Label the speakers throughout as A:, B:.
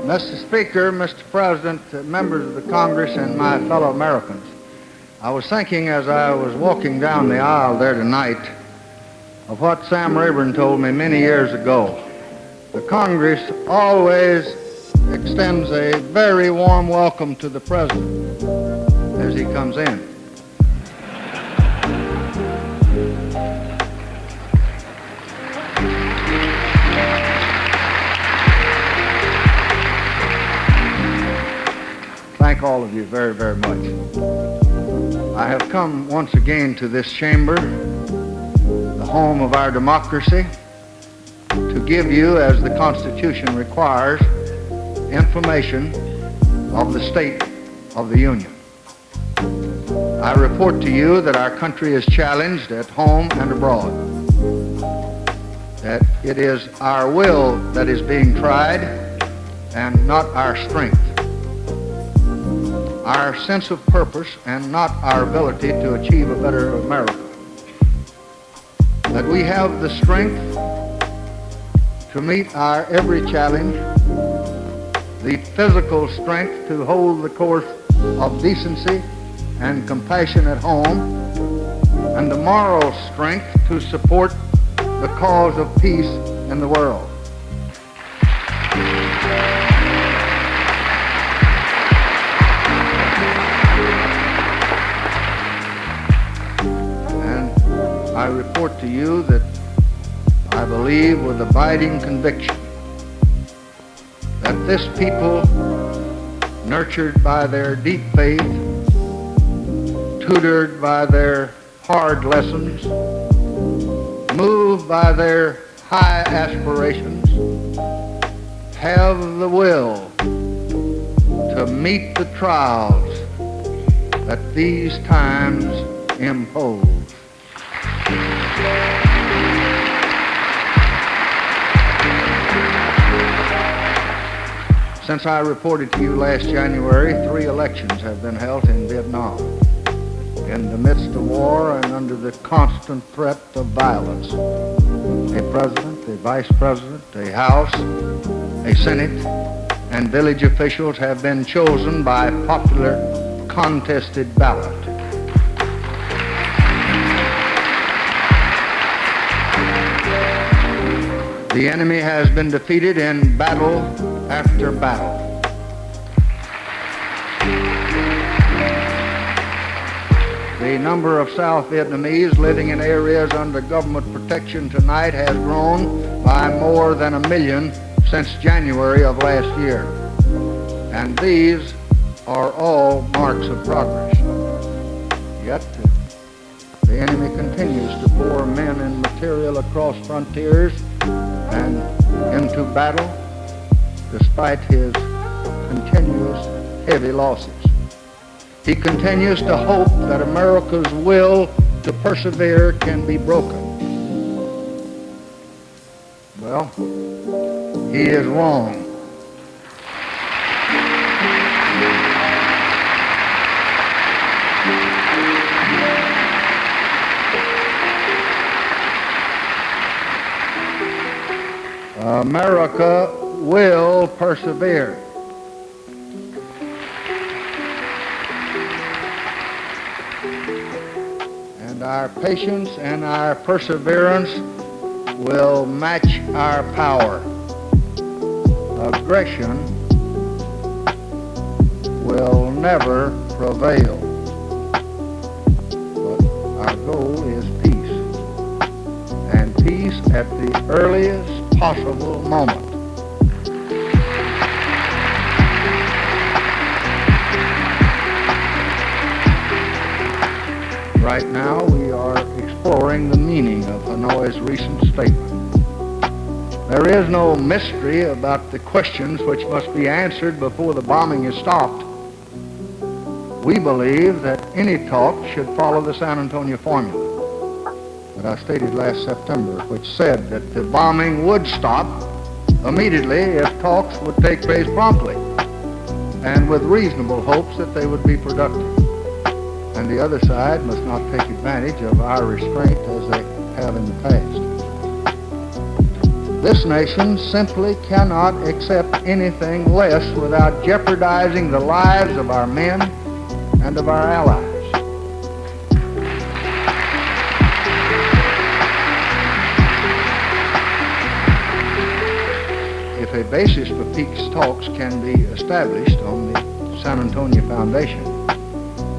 A: Mr. Speaker, Mr. President, members of the Congress, and my fellow Americans, I was thinking as I was walking down the aisle there tonight of what Sam Rayburn told me many years ago. The Congress always extends a very warm welcome to the President as he comes in. Thank all of you very, very much. I have come once again to this chamber, the home of our democracy, to give you, as the Constitution requires, information of the state of the Union. I report to you that our country is challenged at home and abroad, that it is our will that is being tried and not our strength, our sense of purpose and not our ability to achieve a better America, that we have the strength to meet our every challenge, the physical strength to hold the course of decency and compassion at home, and the moral strength to support the cause of peace in the world. And I report to you that I believe with abiding conviction that this people, nurtured by their deep faith, tutored by their hard lessons, moved by their high aspirations, have the will to meet the trials that these times impose. Since I reported to you last January, 3 elections have been held in Vietnam, in the midst of war and under the constant threat of violence. A president, a vice president, a house, a senate, and village officials have been chosen by popular contested ballot. The enemy has been defeated in battle after battle. The number of South Vietnamese living in areas under government protection tonight has grown by more than 1 million since January of last year. And these are all marks of progress. Yet, the enemy continues to pour men and material across frontiers and into battle despite his continuous heavy losses. He continues to hope that America's will to persevere can be broken. Well, he is wrong. America will persevere. And our patience and our perseverance will match our power. Aggression will never prevail. But our goal is peace. And peace at the earliest possible moment. Right now, we are exploring the meaning of Hanoi's recent statement. There is no mystery about the questions which must be answered before the bombing is stopped. We believe that any talk should follow the San Antonio formula that I stated last September, which said that the bombing would stop immediately if talks would take place promptly and with reasonable hopes that they would be productive. And the other side must not take advantage of our restraint as they have in the past. This nation simply cannot accept anything less without jeopardizing the lives of our men and of our allies. If a basis for peace talks can be established on the San Antonio Foundation,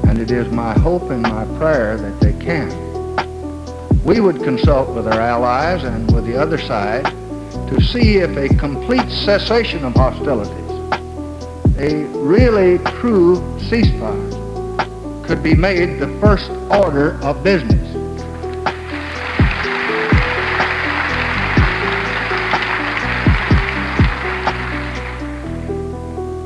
A: and it is my hope and my prayer that they can, we would consult with our allies and with the other side to see if a complete cessation of hostilities, a really true ceasefire, could be made the first order of business.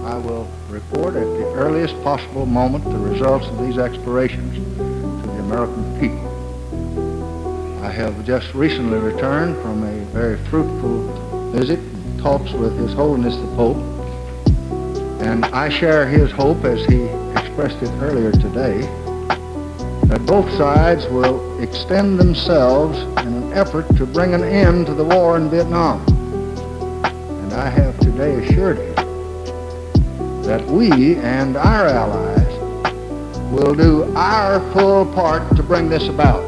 A: I will report at the earliest possible moment the results of these explorations to the American people. I have just recently returned from a very fruitful visit and talks with His Holiness the Pope, and I share his hope, as he expressed it earlier today, that both sides will extend themselves in an effort to bring an end to the war in Vietnam. And I have today assured him that we and our allies will do our full part to bring this about.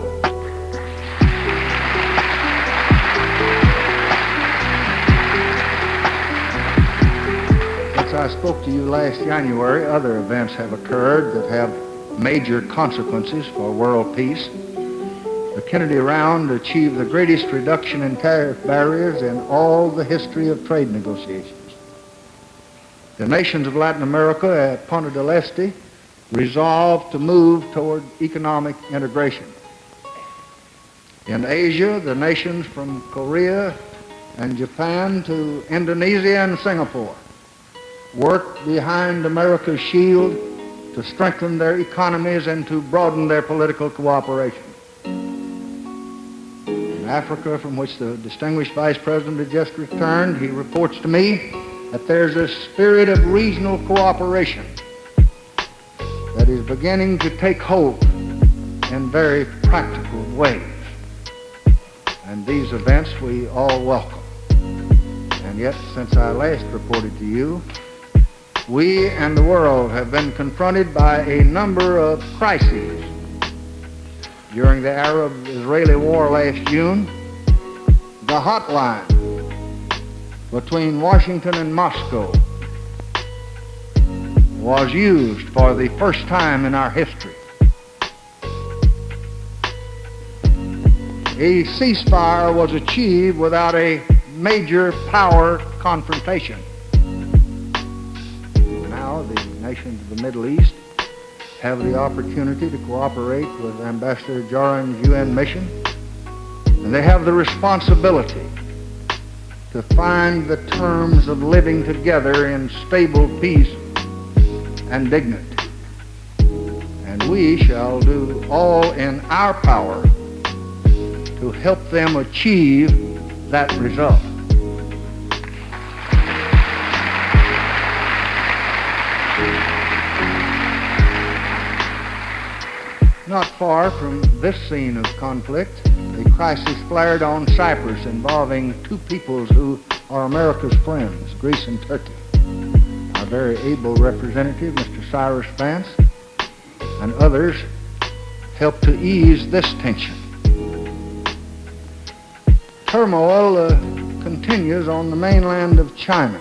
A: Since I spoke to you last January, other events have occurred that have major consequences for world peace. The Kennedy Round achieved the greatest reduction in tariff barriers in all the history of trade negotiations. The nations of Latin America at Punta del Este resolved to move toward economic integration. In Asia, the nations from Korea and Japan to Indonesia and Singapore worked behind America's shield to strengthen their economies and to broaden their political cooperation. In Africa, from which the distinguished Vice President had just returned, he reports to me that there's a spirit of regional cooperation that is beginning to take hold in very practical ways. And these events we all welcome. And yet, since I last reported to you, we and the world have been confronted by a number of crises. During the Arab-Israeli war last June, the hotline between Washington and Moscow was used for the first time in our history. A ceasefire was achieved without a major power confrontation. Now the nations of the Middle East have the opportunity to cooperate with Ambassador Joran's UN mission, and they have the responsibility to find the terms of living together in stable peace and dignity. And we shall do all in our power to help them achieve that result. Not far from this scene of conflict, a crisis flared on Cyprus involving two peoples who are America's friends, Greece and Turkey. Our very able representative, Mr. Cyrus Vance, and others helped to ease this tension. Turmoil continues on the mainland of China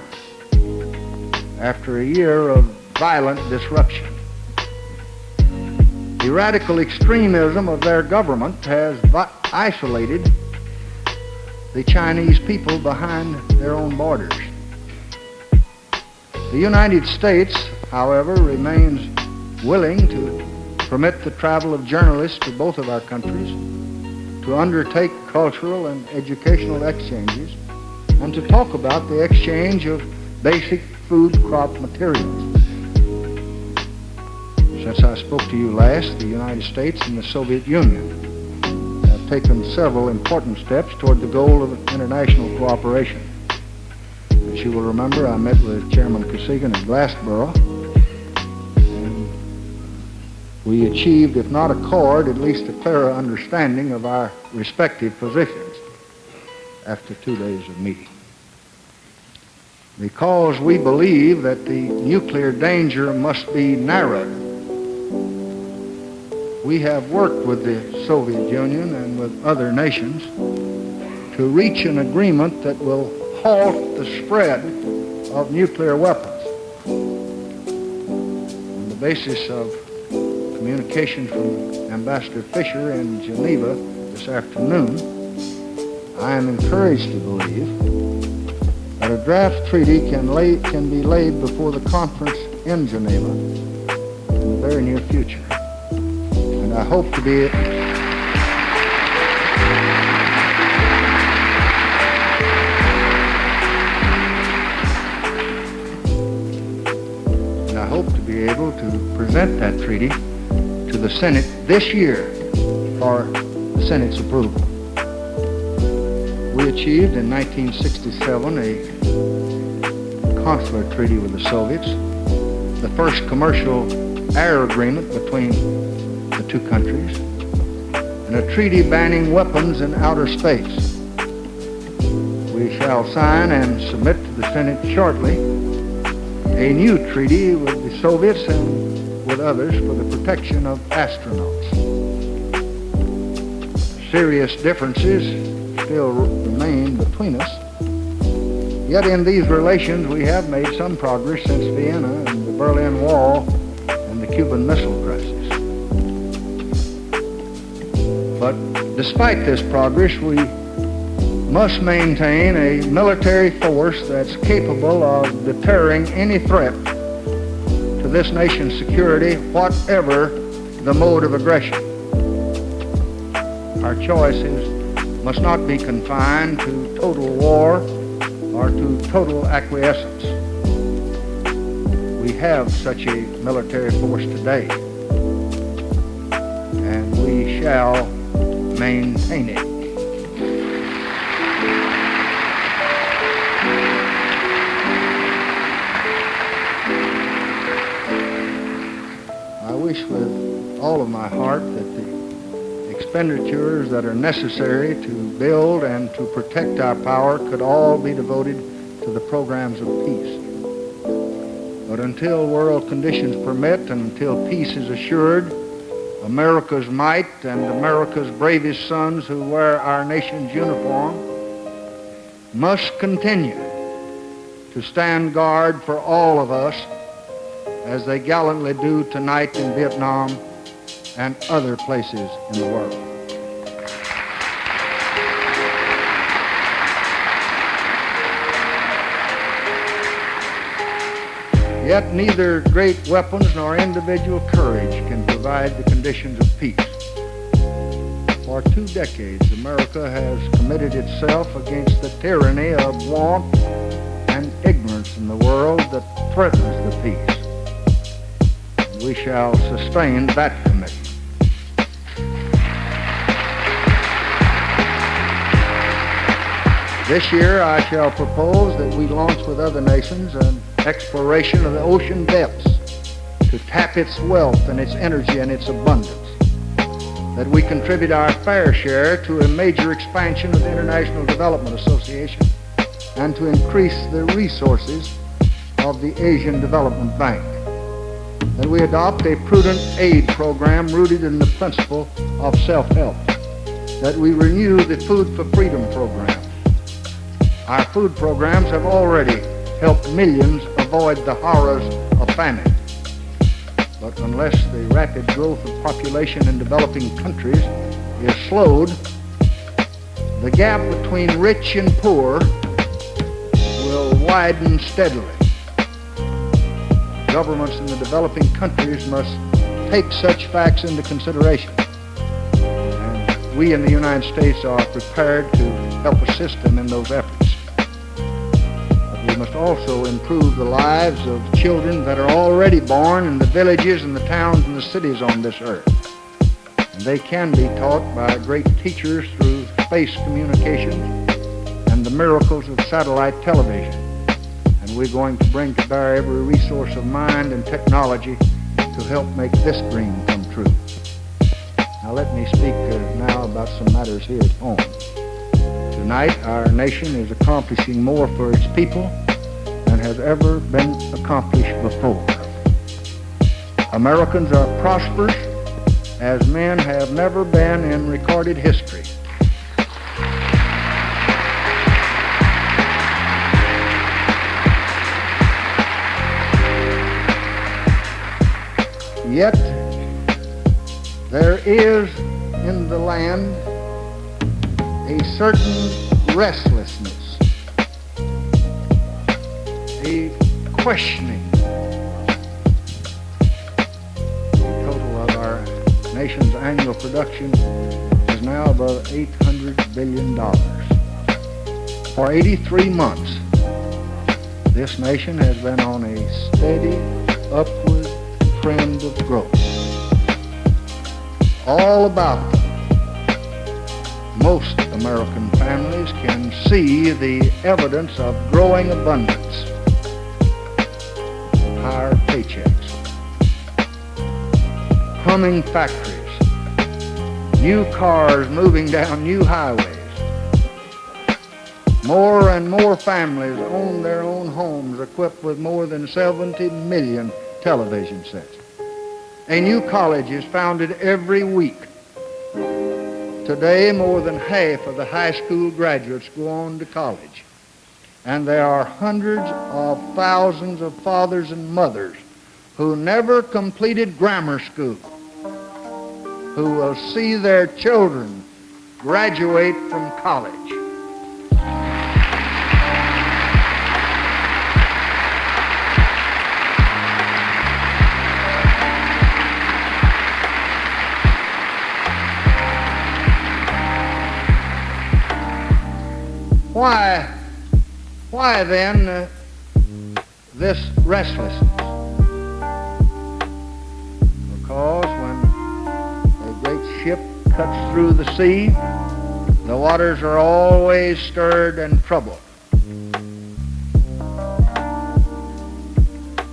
A: after a year of violent disruption. The radical extremism of their government has isolated the Chinese people behind their own borders. The United States, however, remains willing to permit the travel of journalists to both of our countries, to undertake cultural and educational exchanges, and to talk about the exchange of basic food crop materials. Since I spoke to you last, the United States and the Soviet Union have taken several important steps toward the goal of international cooperation. As you will remember, I met with Chairman Kosygin in Glassboro, and we achieved, if not accord, at least a clearer understanding of our respective positions. after 2 days of meeting. Because we believe that the nuclear danger must be narrowed, we have worked with the Soviet Union and with other nations to reach an agreement that will halt the spread of nuclear weapons. On the basis of communication from Ambassador Fisher in Geneva this afternoon, I am encouraged to believe that a draft treaty can be laid before the conference in Geneva in the very near future. And I hope to be able to present that treaty to the Senate this year for the Senate's approval. We achieved in 1967 a consular treaty with the Soviets, the first commercial air agreement between the two countries, and a treaty banning weapons in outer space. We shall sign and submit to the Senate shortly a new treaty with the Soviets and with others for the protection of astronauts. Serious differences still remain between us, yet in these relations we have made some progress since Vienna and the Berlin Wall and the Cuban Missile Crisis. But despite this progress, we must maintain a military force that's capable of deterring any threat to this nation's security, whatever the mode of aggression. Our choices must not be confined to total war or to total acquiescence. We have such a military force today, and we shall maintain it. I wish with all of my heart that the expenditures that are necessary to build and to protect our power could all be devoted to the programs of peace. But until world conditions permit and until peace is assured, America's might and America's bravest sons who wear our nation's uniform must continue to stand guard for all of us as they gallantly do tonight in Vietnam and other places in the world. Yet neither great weapons nor individual courage can provide the conditions of peace. For 2 decades, America has committed itself against the tyranny of want and ignorance in the world that threatens the peace. We shall sustain that commitment. This year I shall propose that we launch with other nations an exploration of the ocean depths to tap its wealth and its energy and its abundance, that we contribute our fair share to a major expansion of the International Development Association and to increase the resources of the Asian Development Bank, that we adopt a prudent aid program rooted in the principle of self-help, that we renew the Food for Freedom program. Our food programs have already helped millions avoid the horrors of famine. But unless the rapid growth of population in developing countries is slowed, the gap between rich and poor will widen steadily. Governments in the developing countries must take such facts into consideration. And we in the United States are prepared to help assist them in those efforts. But we must also improve the lives of children that are already born in the villages and the towns and the cities on this earth. And they can be taught by great teachers through space communications and the miracles of satellite television. And we're going to bring to bear every resource of mind and technology to help make this dream come true. Now let me speak now about some matters here at home. Tonight, our nation is accomplishing more for its people than has ever been accomplished before. Americans are prosperous as men have never been in recorded history. Yet, there is in the land a certain restlessness, a questioning. The total of our nation's annual production is now above $800 billion. For 83 months, this nation has been on a steady upward trend of growth. All about them. Most American families can see the evidence of growing abundance, higher paychecks, humming factories, new cars moving down new highways. More and more families own their own homes equipped with more than 70 million television sets. A new college is founded every week. Today, more than half of the high school graduates go on to college. And there are hundreds of thousands of fathers and mothers who never completed grammar school, who will see their children graduate from college. Why then this restlessness? Because when a great ship cuts through the sea, the waters are always stirred and troubled.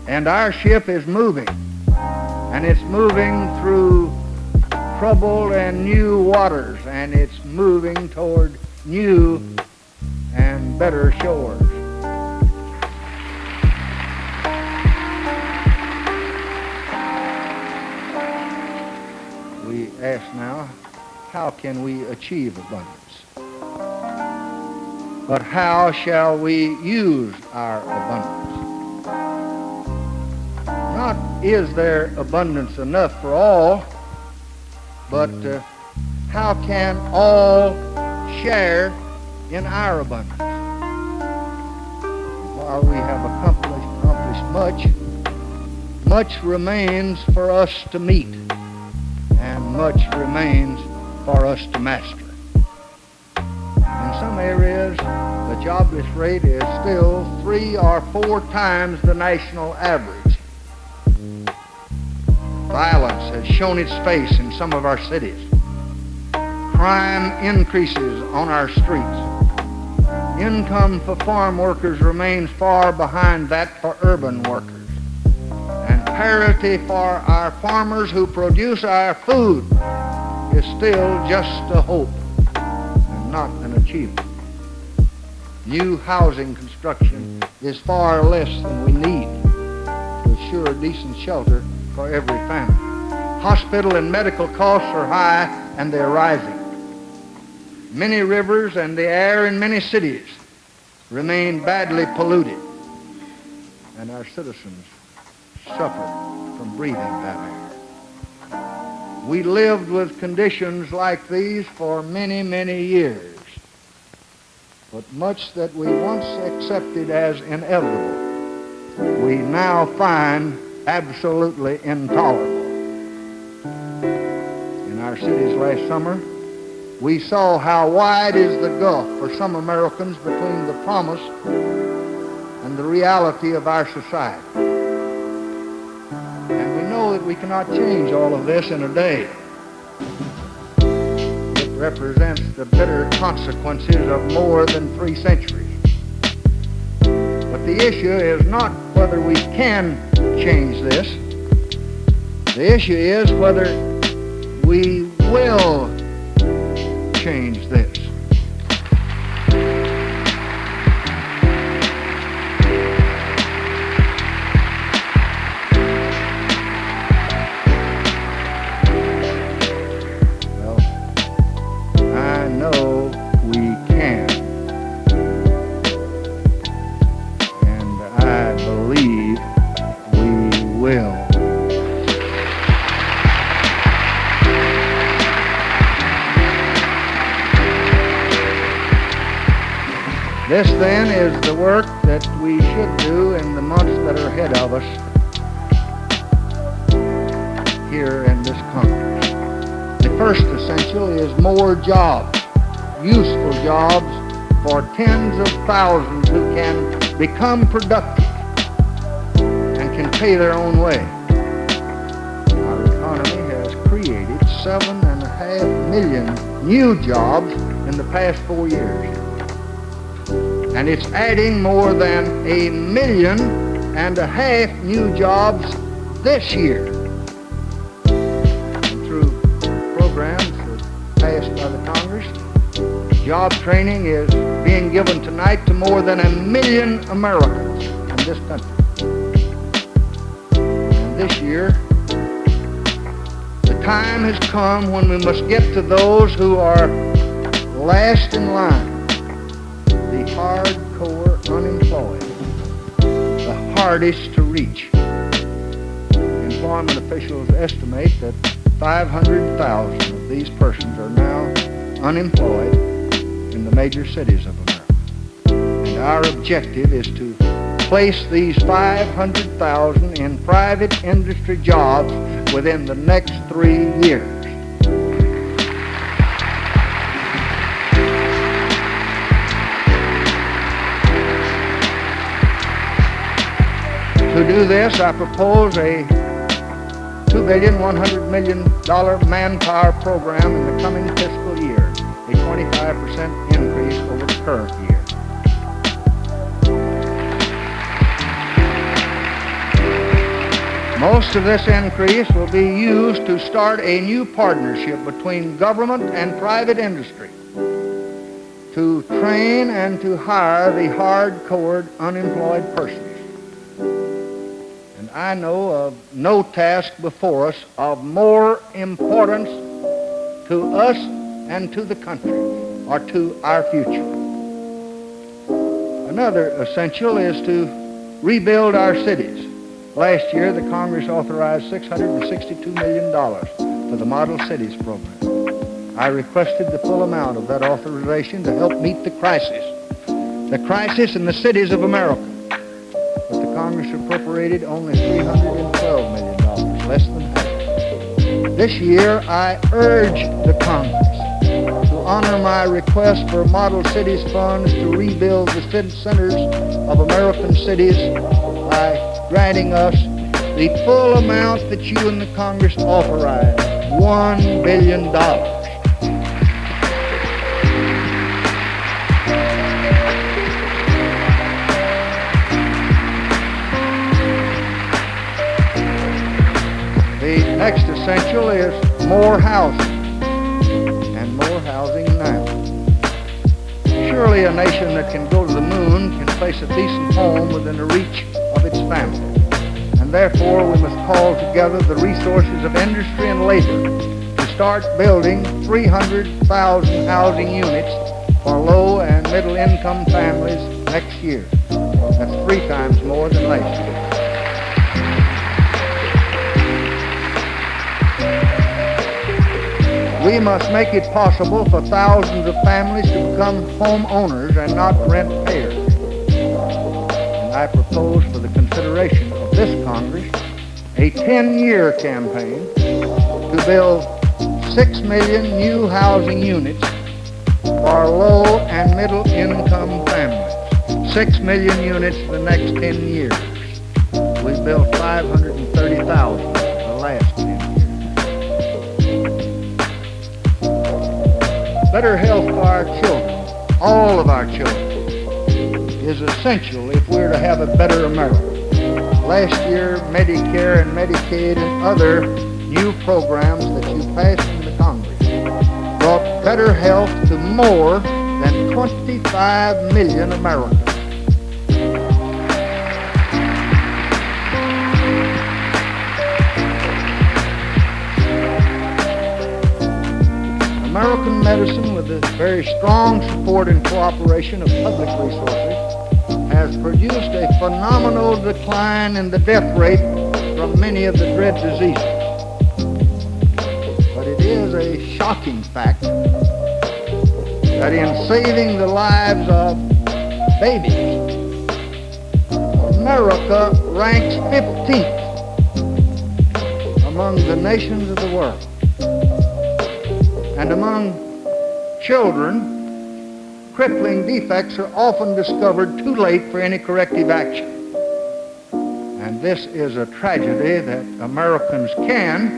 A: And our ship is moving, and it's moving through troubled and new waters, and it's moving toward new and better shores. We ask now, how can we achieve abundance? But how shall we use our abundance? Not is there abundance enough for all, but how can all share in our abundance? While we have accomplished much remains for us to meet, and much remains for us to master. In some areas, the jobless rate is still 3 or 4 times the national average. Violence has shown its face in some of our cities. Crime increases on our streets. Income for farm workers remains far behind that for urban workers. And parity for our farmers who produce our food is still just a hope and not an achievement. New housing construction is far less than we need to assure decent shelter for every family. Hospital and medical costs are high, and they're rising. Many rivers and the air in many cities remain badly polluted, and our citizens suffer from breathing that air. We lived with conditions like these for many, many years, but much that we once accepted as inevitable, we now find absolutely intolerable. In our cities last summer, we saw how wide is the gulf for some Americans between the promise and the reality of our society. And we know that we cannot change all of this in a day. It represents the bitter consequences of more than 3 centuries. But the issue is not whether we can change this. The issue is whether we will change this. believe we will. This, then, is the work that we should do in the months that are ahead of us here in this Congress. The first essential is more jobs, useful jobs for tens of thousands who can become productive and can pay their own way. Our economy has created 7.5 million new jobs in the past 4 years. And it's adding more than 1.5 million new jobs this year. And through programs passed by the Congress, job training is being given tonight to more than 1 million Americans in this country. And this year, the time has come when we must get to those who are last in line. The hardcore unemployed, the hardest to reach. Employment officials estimate that 500,000 of these persons are now unemployed in the major cities of America. And our objective is to place these 500,000 in private industry jobs within the next 3 years. To do this, I propose a $2.1 billion manpower program in the coming fiscal year, a 25% increase over the current year. Most of this increase will be used to start a new partnership between government and private industry to train and to hire the hard-core unemployed persons. I know of no task before us of more importance to us and to the country, or to our future. Another essential is to rebuild our cities. Last year, the Congress authorized $662 million for the Model Cities program. I requested the full amount of that authorization to help meet the crisis in the cities of America. Congress appropriated only $312 million, less than half. This year, I urge the Congress to honor my request for Model Cities funds to rebuild the centers of American cities by granting us the full amount that you and the Congress authorized, $1 billion. The next essential is more housing, and more housing now. Surely a nation that can go to the moon can place a decent home within the reach of its family. And therefore we must call together the resources of industry and labor to start building 300,000 housing units for low and middle income families next year. That's 3 times more than last year. We must make it possible for thousands of families to become homeowners and not rent payers. And I propose for the consideration of this Congress a 10-year campaign to build 6 million new housing units for low and middle income families. 6 million units in the next 10 years. We built 530,000 the last 10 years. Better health for our children, all of our children, is essential if we're to have a better America. Last year, Medicare and Medicaid and other new programs that you passed in the Congress brought better health to more than 25 million Americans. American medicine, with the very strong support and cooperation of public resources, has has produced a phenomenal decline in the death rate from many of the dread diseases. But it is a shocking fact that in saving the lives of babies, America ranks 15th among the nations of the world. And among children, crippling defects are often discovered too late for any corrective action. And this is a tragedy that Americans can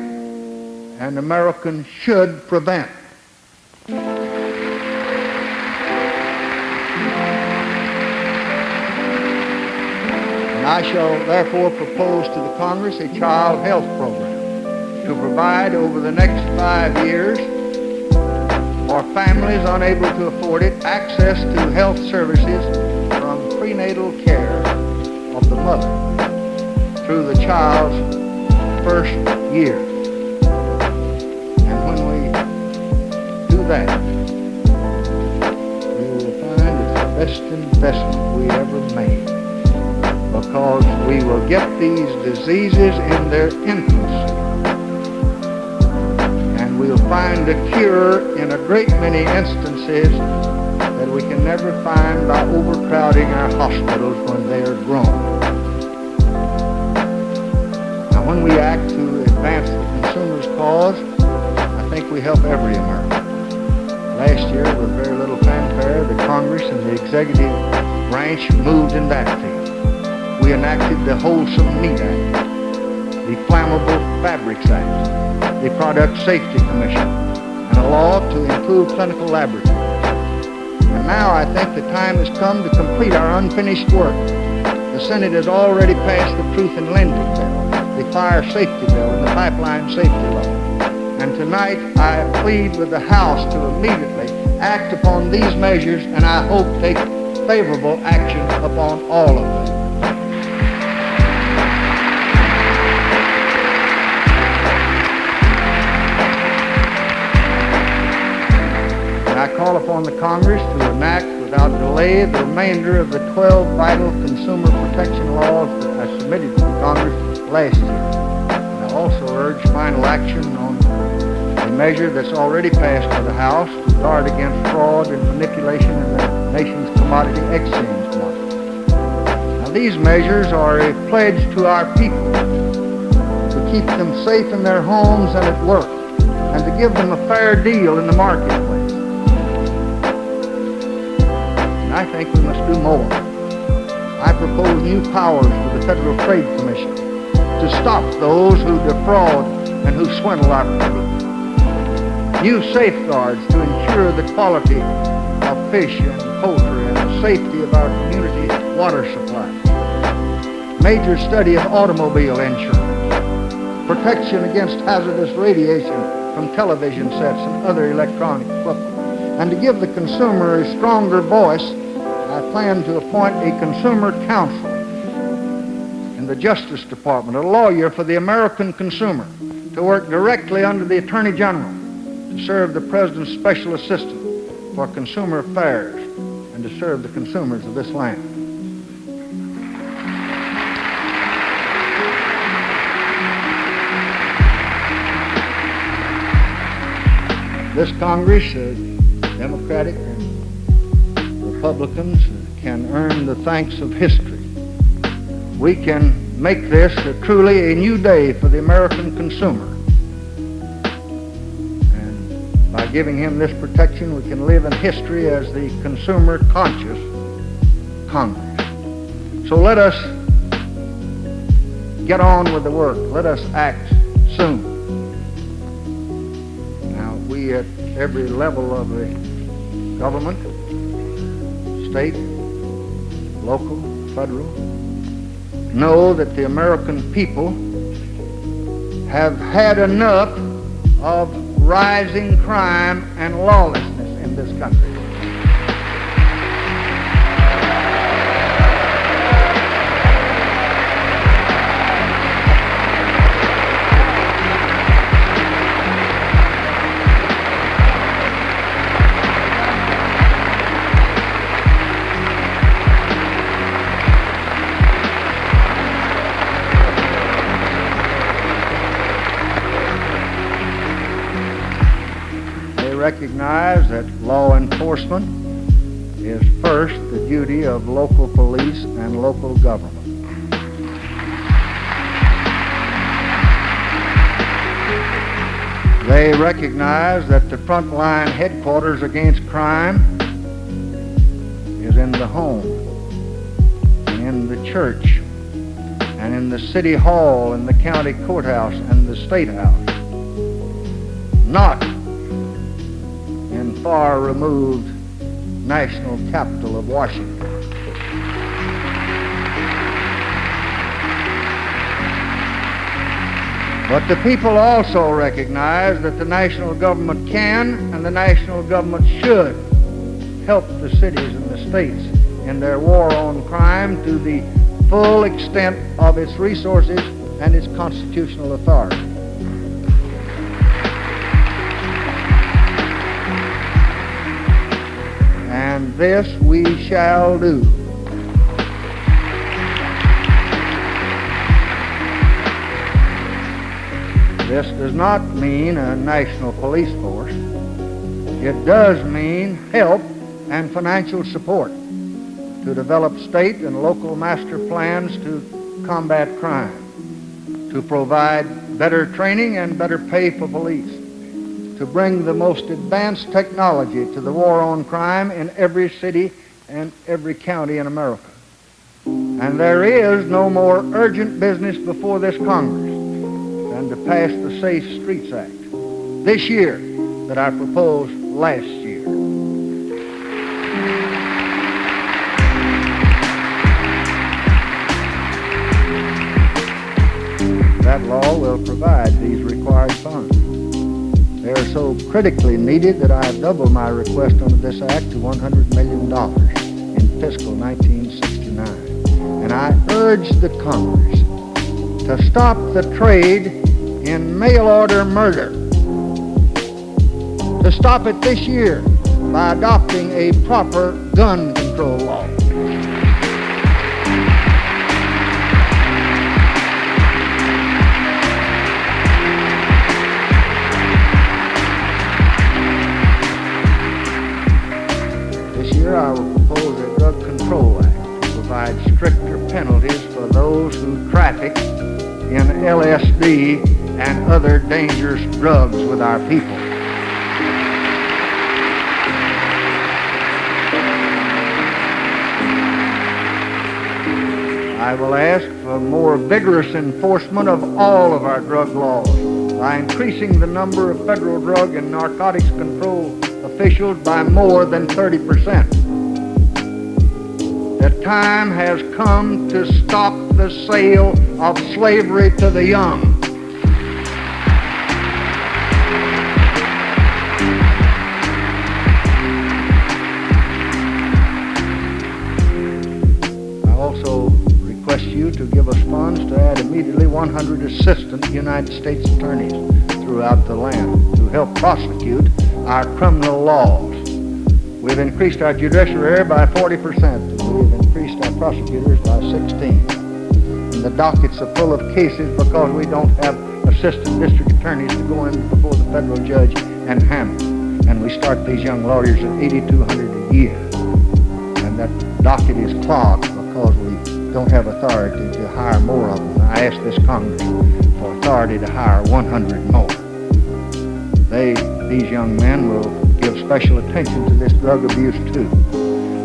A: and Americans should prevent. And I shall therefore propose to the Congress a child health program to provide over the next 5 years for families unable to afford it access to health services from prenatal care of the mother through the child's first year. And when we do that, we will find it's the best investment we ever made, because we will get these diseases in their infancy. We'll find a cure in a great many instances that we can never find by overcrowding our hospitals when they are grown. Now, when we act to advance the consumer's cause, I think we help every American. Last year, with very little fanfare, the Congress and the executive branch moved in that field. We enacted the Wholesome Meat Act, the Flammable Fabrics Act, the Product Safety Commission, and a law to improve clinical laboratories. And now I think the time has come to complete our unfinished work. The Senate has already passed the Truth in Lending Bill, the Fire Safety Bill, and the Pipeline Safety Law. And tonight I plead with the House to immediately act upon these measures, and I hope take favorable action upon all of them. I call upon the Congress to enact without delay the remainder of the 12 vital consumer protection laws that I submitted to the Congress last year. And I also urge final action on a measure that's already passed by the House to guard against fraud and manipulation in the nation's commodity exchange market. Now, these measures are a pledge to our people to keep them safe in their homes and at work, and to give them a fair deal in the marketplace. I think we must do more. I propose new powers for the Federal Trade Commission to stop those who defraud and who swindle our public. New safeguards to ensure the quality of fish and poultry and the safety of our community water supply. Major study of automobile insurance. Protection against hazardous radiation from television sets and other electronic equipment. And to give the consumer a stronger voice, I plan to appoint a consumer counsel in the Justice Department, a lawyer for the American consumer, to work directly under the Attorney General to serve the President's Special Assistant for Consumer Affairs and to serve the consumers of this land. This Congress, Democratic and Republicans, can earn the thanks of history. We can make this truly a new day for the American consumer. And by giving him this protection, we can live in history as the consumer-conscious Congress. So let us get on with the work. Let us act soon. Now, we at every level of the government, state, local, federal, know that the American people have had enough of rising crime and lawlessness in this country. recognize that law enforcement is first the duty of local police and local government. They recognize that the frontline headquarters against crime is in the home, and in the church, and in the city hall, and the county courthouse, and the state house, not in far removed national capital of Washington. But the people also recognize that the national government can and the national government should help the cities and the states in their war on crime to the full extent of its resources and its constitutional authority. And this we shall do. This does not mean a national police force. It does mean help and financial support to develop state and local master plans to combat crime, to provide better training and better pay for police, to bring the most advanced technology to the war on crime in every city and every county in America. And there is no more urgent business before this Congress than to pass the Safe Streets Act this year that I proposed last year. That law will provide these required funds. They are so critically needed that I have doubled my request under this act to $100 million in fiscal 1969. And I urge the Congress to stop the trade in mail-order murder, to stop it this year by adopting a proper gun control law. This year I will propose a drug control act to provide stricter penalties for those who traffic in LSD and other dangerous drugs with our people. I will ask for more vigorous enforcement of all of our drug laws by increasing the number of federal drug and narcotics control officials by more than 30%. The time has come to stop the sale of slavery to the young. I also request you to give us funds to add immediately 100 assistant United States attorneys throughout the land to help prosecute our criminal laws. We've increased our judiciary by 40%. We've increased our prosecutors by 16. And the dockets are full of cases because we don't have assistant district attorneys to go in before the federal judge and handle. And we start these young lawyers at $8,200 a year. And that docket is clogged because we don't have authority to hire more of them. I ask this Congress for authority to hire 100 more. These young men will give special attention to this drug abuse too.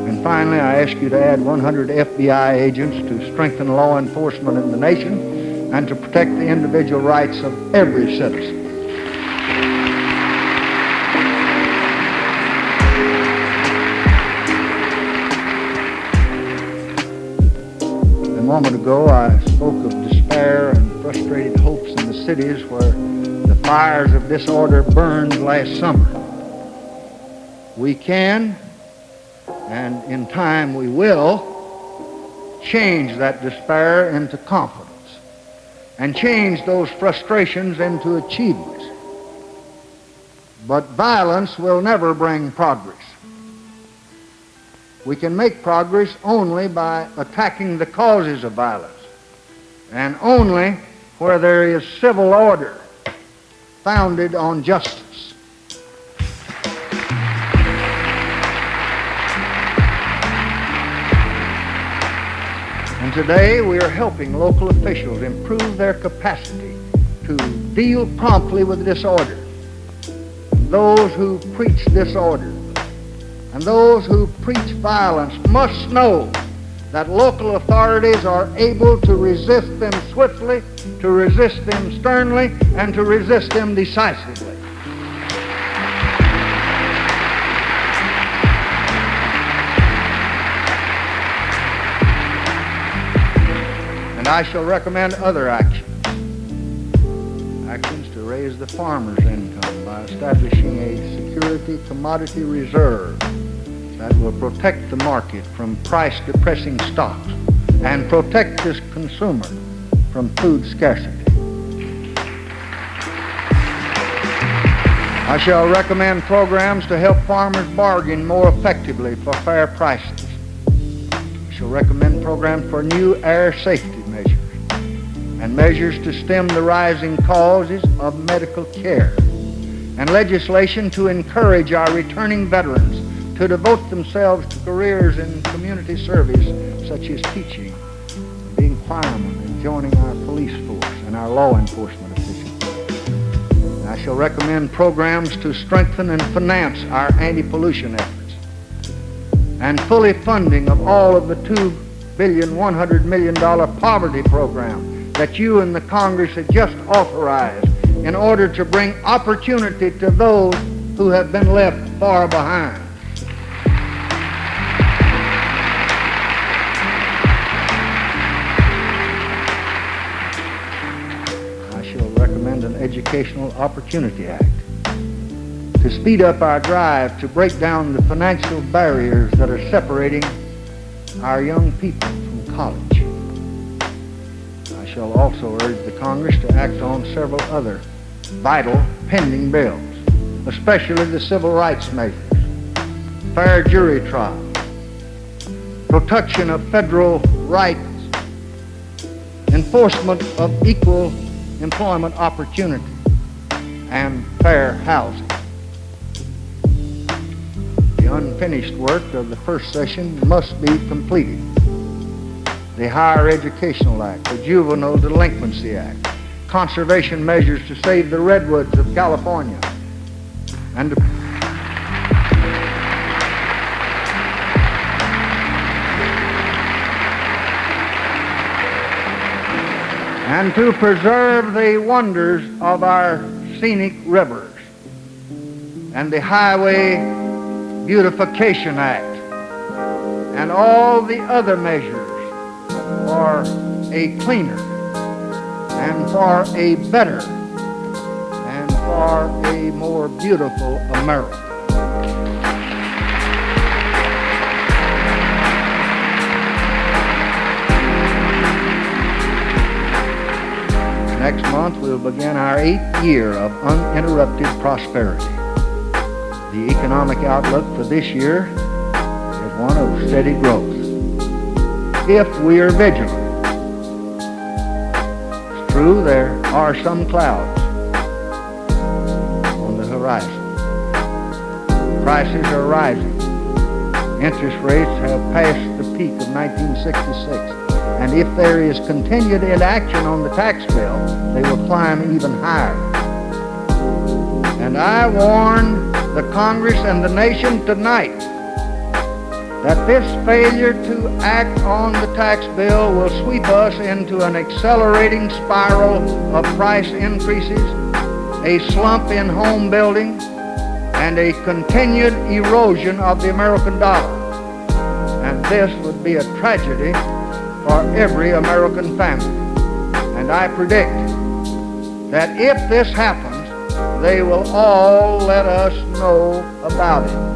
A: And finally, I ask you to add 100 FBI agents to strengthen law enforcement in the nation and to protect the individual rights of every citizen. A moment ago, I spoke of despair and frustrated hopes in the cities where the fires of disorder burned last summer. We can, and in time we will, change that despair into confidence and change those frustrations into achievements. But violence will never bring progress. We can make progress only by attacking the causes of violence, and only where there is civil order founded on justice. And today we are helping local officials improve their capacity to deal promptly with disorder. Those who preach disorder and those who preach violence must know that local authorities are able to resist them swiftly, to resist them sternly, and to resist them decisively. And I shall recommend other actions to raise the farmer's income by establishing a security commodity reserve that will protect the market from price-depressing stocks and protect this consumer from food scarcity. I shall recommend programs to help farmers bargain more effectively for fair prices. I shall recommend programs for new air safety measures and measures to stem the rising causes of medical care, and legislation to encourage our returning veterans to devote themselves to careers in community service such as teaching, being firemen, and joining our police force and our law enforcement officials. I shall recommend programs to strengthen and finance our anti-pollution efforts, and fully funding of all of the $2.1 billion poverty program that you and the Congress have just authorized in order to bring opportunity to those who have been left far behind. I shall recommend an Educational Opportunity Act to speed up our drive to break down the financial barriers that are separating our young people from college. I shall also urge the Congress to act on several other vital pending bills, especially the civil rights measures, fair jury trial, protection of federal rights, enforcement of equal employment opportunity, and fair housing. The unfinished work of the first session must be completed. The Higher Educational Act, the Juvenile Delinquency Act, conservation measures to save the redwoods of California, and to preserve the wonders of our scenic rivers, and the Highway Beautification Act, and all the other measures for a cleaner and for a better and for a more beautiful America. Next month we'll begin our 8th year of uninterrupted prosperity. The economic outlook for this year is one of steady growth, if we are vigilant. It's true there are some clouds on the horizon. Prices are rising. Interest rates have passed the peak of 1966. And if there is continued inaction on the tax bill, they will climb even higher. And I warn the Congress and the nation tonight that this failure to act on the tax bill will sweep us into an accelerating spiral of price increases, a slump in home building, and a continued erosion of the American dollar. And this would be a tragedy for every American family. And I predict that if this happens, they will all let us know about it.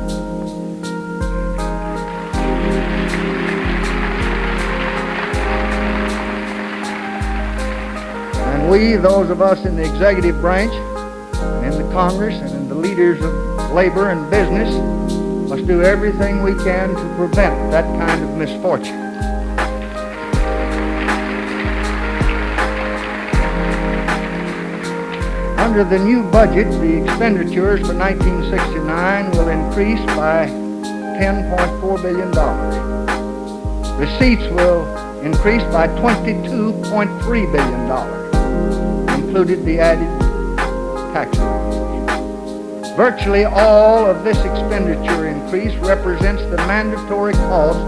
A: And we, those of us in the executive branch, and in the Congress, and in the leaders of labor and business, must do everything we can to prevent that kind of misfortune. Under the new budget, the expenditures for 1969 will increase by $10.4 billion. Receipts will increased by $22.3 billion, included the added tax increase. Virtually all of this expenditure increase represents the mandatory cost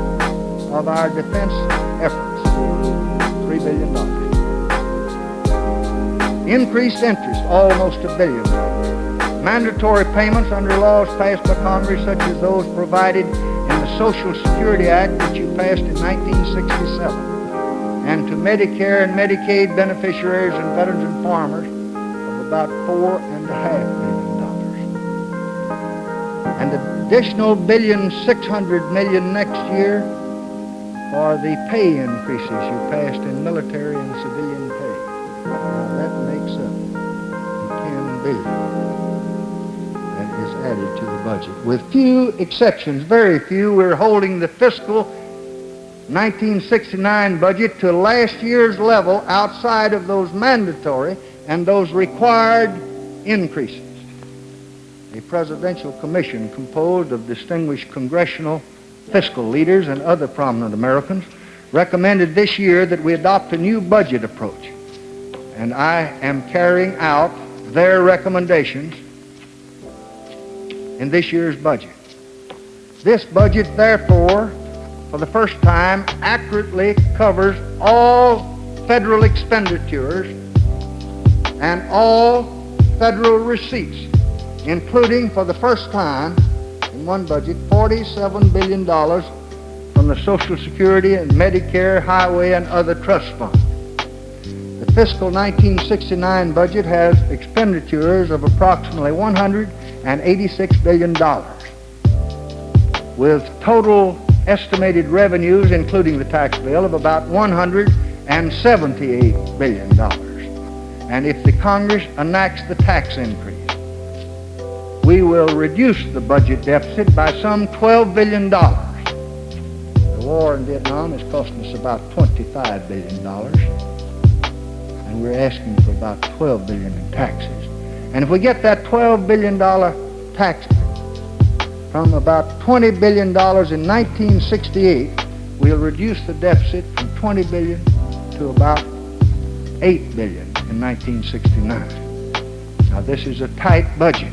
A: of our defense efforts, $3 billion. Increased interest, almost $1 billion. Mandatory payments under laws passed by Congress, such as those provided in the Social Security Act, which you passed in 1967, and to Medicare and Medicaid beneficiaries and veterans and farmers of about $4.5 billion. An additional $1.6 billion next year for the pay increases you passed in military and civilian pay. Now that makes up the $10 billion that is added to the budget. With few exceptions, very few, we're holding the fiscal 1969 budget to last year's level outside of those mandatory and those required increases. A presidential commission composed of distinguished congressional fiscal leaders and other prominent Americans recommended this year that we adopt a new budget approach, and I am carrying out their recommendations in this year's budget. This budget, therefore, for the first time, accurately covers all federal expenditures and all federal receipts, including, for the first time in one budget, $47 billion from the Social Security and Medicare, highway, and other trust funds. The fiscal 1969 budget has expenditures of approximately $186 billion, with total estimated revenues, including the tax bill, of about $178 billion. And if the Congress enacts the tax increase, we will reduce the budget deficit by some $12 billion. The war in Vietnam is costing us about $25 billion, and we're asking for about $12 billion in taxes. And if we get that $12 billion tax from about $20 billion in 1968, we'll reduce the deficit from $20 billion to about $8 billion in 1969. Now, this is a tight budget.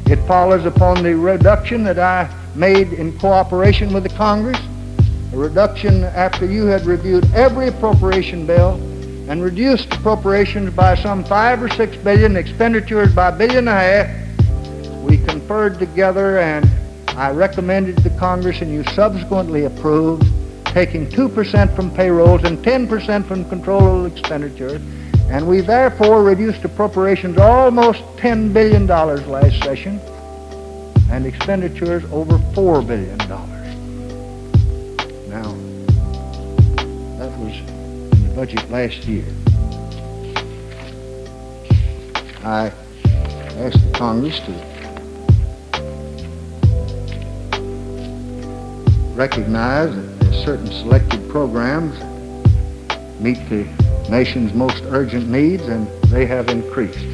A: It follows upon the reduction that I made in cooperation with the Congress, a reduction after you had reviewed every appropriation bill and reduced appropriations by some $5 or $6 billion, expenditures by $1.5 billion. We conferred together, and I recommended to Congress, and you subsequently approved, taking 2% from payrolls and 10% from controllable expenditures, and we therefore reduced appropriations almost $10 billion last session, and expenditures over $4 billion. Now, that was in the budget last year. I asked the Congress to recognize that there's certain selected programs meet the nation's most urgent needs, and they have increased.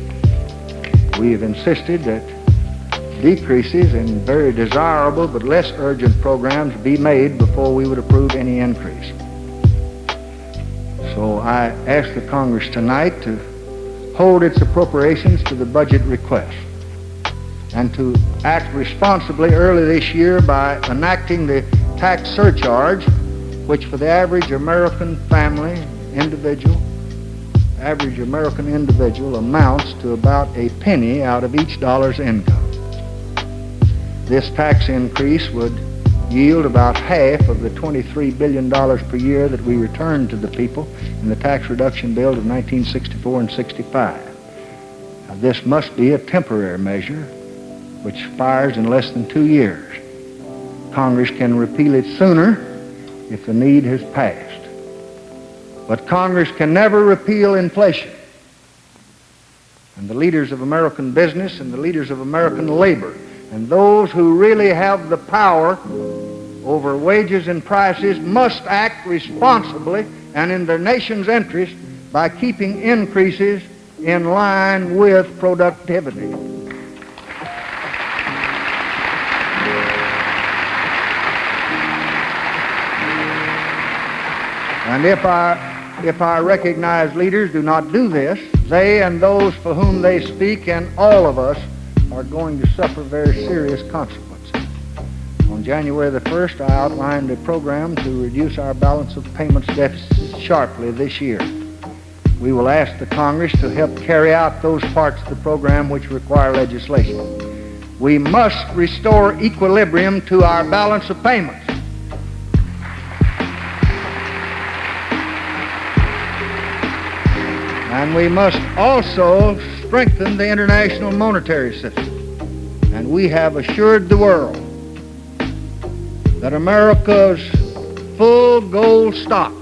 A: We have insisted that decreases in very desirable but less urgent programs be made before we would approve any increase. So I asked the Congress tonight to hold its appropriations to the budget request and to act responsibly early this year by enacting the tax surcharge, which for the average American family, average American individual amounts to about a penny out of each dollar's income. This tax increase would yield about half of the $23 billion per year that we returned to the people in the tax reduction bill of 1964 and 65. Now, this must be a temporary measure which expires in less than 2 years. Congress can repeal it sooner if the need has passed. But Congress can never repeal inflation. And the leaders of American business and the leaders of American labor and those who really have the power over wages and prices must act responsibly and in their nation's interest by keeping increases in line with productivity. And if our recognized leaders do not do this, they and those for whom they speak and all of us are going to suffer very serious consequences. On January the 1st, I outlined a program to reduce our balance of payments deficit sharply this year. We will ask the Congress to help carry out those parts of the program which require legislation. We must restore equilibrium to our balance of payments. And we must also strengthen the international monetary system. And we have assured the world that America's full gold stock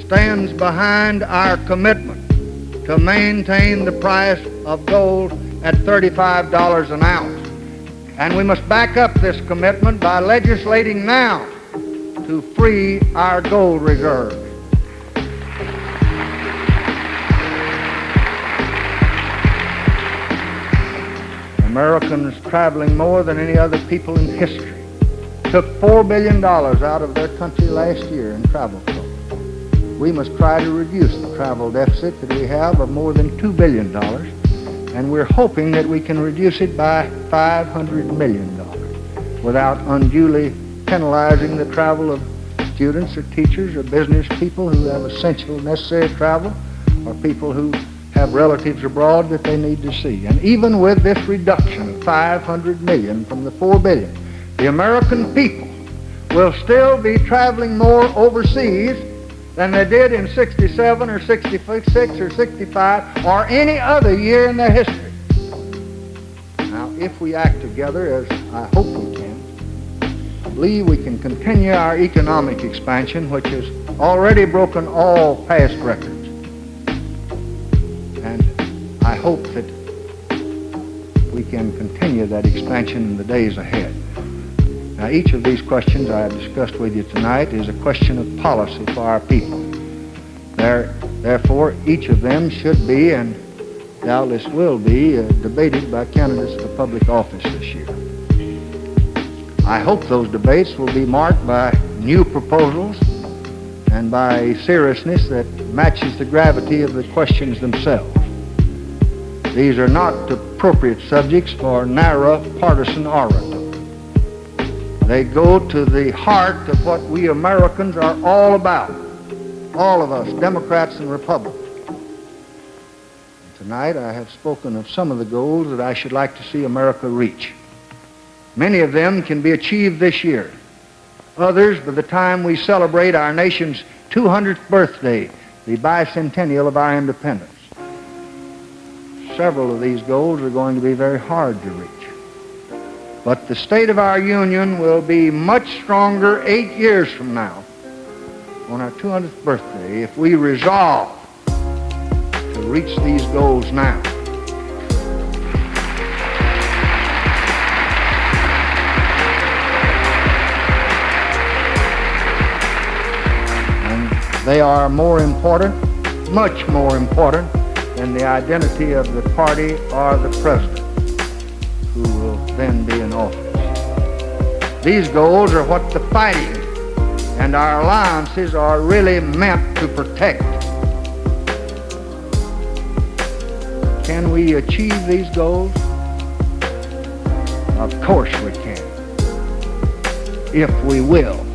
A: stands behind our commitment to maintain the price of gold at $35 an ounce. And we must back up this commitment by legislating now to free our gold reserves. Americans traveling more than any other people in history took $4 billion out of their country last year in travel costs. We must try to reduce the travel deficit that we have of more than $2 billion, and we're hoping that we can reduce it by $500 million without unduly penalizing the travel of students or teachers or business people who have essential necessary travel, or people who have relatives abroad that they need to see. And even with this reduction of $500 million from the $4 billion, the American people will still be traveling more overseas than they did in 67 or 66 or 65 or any other year in their history. Now, if we act together, as I hope we can, I believe we can continue our economic expansion, which has already broken all past records. And I hope that we can continue that expansion in the days ahead. Now, each of these questions I have discussed with you tonight is a question of policy for our people. Therefore, each of them should be, and doubtless will be, debated by candidates for public office this year. I hope those debates will be marked by new proposals and by a seriousness that matches the gravity of the questions themselves. These are not appropriate subjects for narrow partisan oratory. They go to the heart of what we Americans are all about, all of us, Democrats and Republicans. Tonight I have spoken of some of the goals that I should like to see America reach. Many of them can be achieved this year. Others by the time we celebrate our nation's 200th birthday, the bicentennial of our independence. Several of these goals are going to be very hard to reach. But the state of our union will be much stronger 8 years from now, on our 200th birthday, if we resolve to reach these goals now. And they are more important, much more important, than the identity of the party or the president who will then be in office. These goals are what the fighting and our alliances are really meant to protect. Can we achieve these goals? Of course we can, if we will.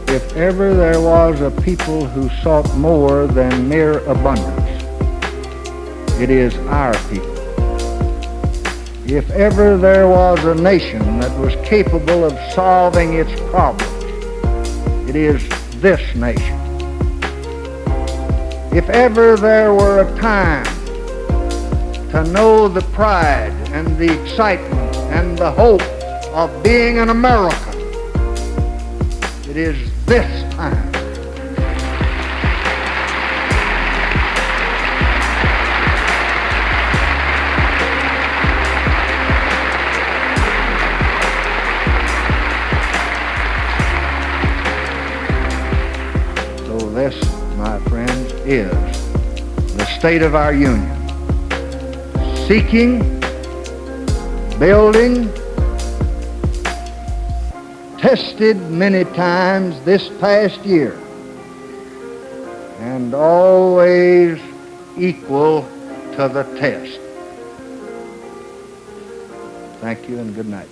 A: If ever there was a people who sought more than mere abundance, it is our people. If ever there was a nation that was capable of solving its problems, it is this nation. If ever there were a time to know the pride and the excitement and the hope of being an American, it is this time. So this, my friends, is the state of our union. Seeking, building, tested many times this past year, and always equal to the test. Thank you and good night.